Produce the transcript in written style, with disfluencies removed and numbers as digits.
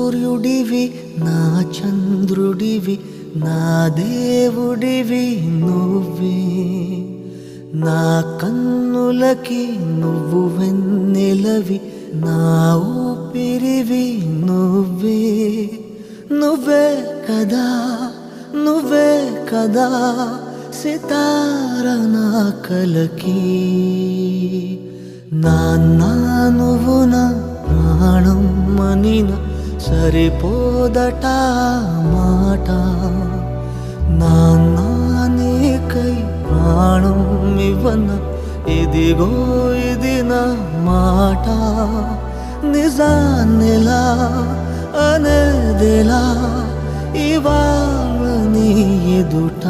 సూర్యుడివి నా చంద్రుడివి నా దేవుడివి నువ్వే నా కన్నులకి నువ్వు వెన్నెలవి నా ఊపిరివి నువ్వే నువ్వే కదా నువ్వే కదా సితార నా కలకి నాన్నా నువ్వు నా ప్రాణం మనిన సరిపోదట మాట నాన్నా నీకై ప్రాణం ఇవ్వన ఇదిగో ఇది నా మాట నిజాన్నిలా అనేదిలా ఇవాళ నీ ఎదుట